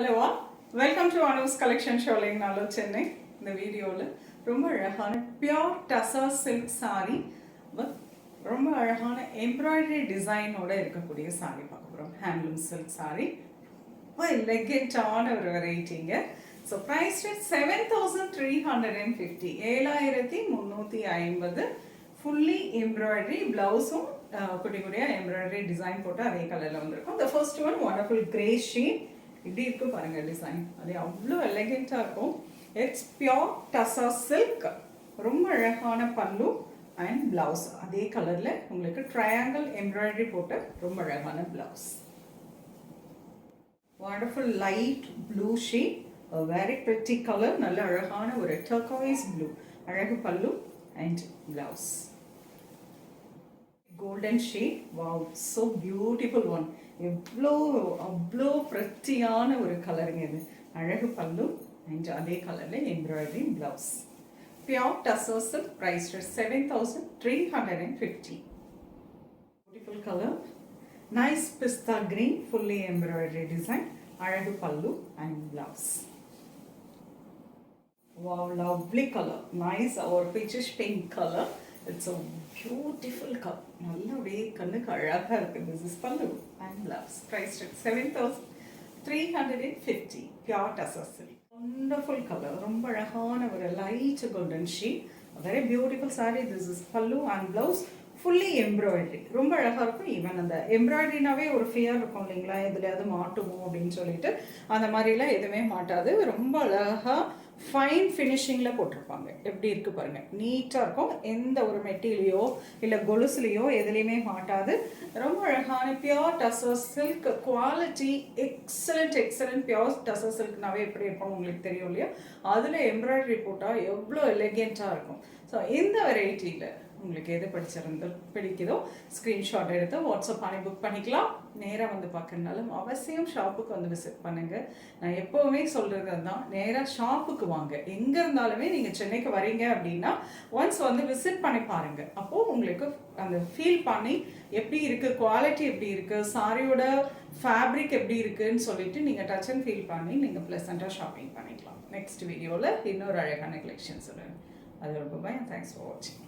Hello all, welcome to Anu's collection showing Nalo Chennai. இந்த வீடியோவில் ரொம்ப அழகான பியோர் டசா சில்க் சாரி ரொம்ப அழகான எம்ப்ராய்டரி டிசைனோட இருக்கக்கூடிய சாரி பார்க்க போகிறோம். ஹேண்ட்லூம் சில்க் சாரி ரொம்ப எலகென்ட்டான ஒரு வெரைட்டிங்க. So price rate 7,350 7,350 fully embroidery ப்ளவுஸும் குட்டி குட்டியாக எம்ப்ராய்டரி டிசைன் போட்டு அதே கலரில் வந்திருக்கும். The first one wonderful grey shade இப்படி இருக்கு பாருங்க டிசைன், அது அவ்வளோ எலகென்ட்டாக இருக்கும். இட்ஸ் பியோர் டசா சில்க், ரொம்ப அழகான பல்லு அண்ட் பிளவுஸ் அதே கலரில் உங்களுக்கு ட்ரையாங்கிள் எம்ப்ராய்டரி போட்டு ரொம்ப அழகான blouse. Wonderful light blue shade, very pretty colour, நல்ல அழகான ஒரு டர்காய்ஸ் ப்ளூ, அழகு pallu and blouse. Golden shade, wow so beautiful one, அவ்வளோ பிரத்தியான ஒரு கலருங்க இது. அழகு பல்லு அண்ட் அதே கலரில் embroidery blouse. Pure tussar silk, price 7,350. Beautiful colour, nice pista green, fully embroidery design, அழகு pallu and blouse. Wow, lovely color, nice or peachish pink color. It's a beautiful color. நல்லா அப்படியே கண்ணுக்கு அழகாக இருக்குது. This is pallu and blouse. Price at 7,350. Pure Tassa silk. Wonderful color. ரொம்ப அழகான ஒரு light golden shade. A very beautiful saree. This is pallu and blouse. Fully embroidery ரொம்ப அழகாக இருக்கும். ஈவன் அந்த எம்ப்ராய்டரினாவே ஒரு ஃபியர் இருக்கும் இல்லைங்களா, எதுலையாவது மாட்டுமோ அப்படின்னு சொல்லிட்டு, அந்த மாதிரிலாம் எதுவுமே மாட்டாது. ரொம்ப அழகாக ஃபைன் ஃபினிஷிங்கில் போட்டிருப்பாங்க. எப்படி இருக்குது பாருங்கள், நீட்டாக இருக்கும். எந்த ஒரு மெட்டீரியலையோ இல்லை கொலுசுலையோ எதுலேயுமே மாட்டாது. ரொம்ப அழகான pure tussar silk quality, excellent pure tussar சில்க்னாவே எப்படி இருக்கும் உங்களுக்கு தெரியும் இல்லையா, அதில் எம்ப்ராய்டரி போட்டால் எவ்வளோ எலிகெண்ட்டாக இருக்கும். ஸோ இந்த வெரைட்டியில் உங்களுக்கு எது பிடிக்குதோ ஸ்க்ரீன்ஷாட் எடுத்து வாட்ஸ்அப் பண்ணி புக் பண்ணிக்கலாம். நேராக வந்து பார்க்கறதுனாலும் அவசியம் ஷாப்புக்கு வந்து விசிட் பண்ணுங்கள். நான் எப்போவுமே சொல்கிறது தான், நேராக ஷாப்புக்கு வாங்க. எங்கே இருந்தாலுமே நீங்கள் சென்னைக்கு வரீங்க அப்படின்னா ஒன்ஸ் வந்து விசிட் பண்ணி பாருங்கள். அப்போது உங்களுக்கு அந்த ஃபீல் பண்ணி எப்படி இருக்குது, குவாலிட்டி எப்படி இருக்குது, சாரியோட ஃபேப்ரிக் எப்படி இருக்குதுன்னு சொல்லிட்டு நீங்கள் டச் அண்ட் ஃபீல் பண்ணி நீங்கள் ப்ளசண்ட்டாக ஷாப்பிங் பண்ணிக்கலாம். நெக்ஸ்ட் வீடியோவில் இன்னொரு அழகான கலெக்ஷன் சொல்லுங்கள். அதோட பாய், தேங்க்ஸ் ஃபார் வாட்சிங்.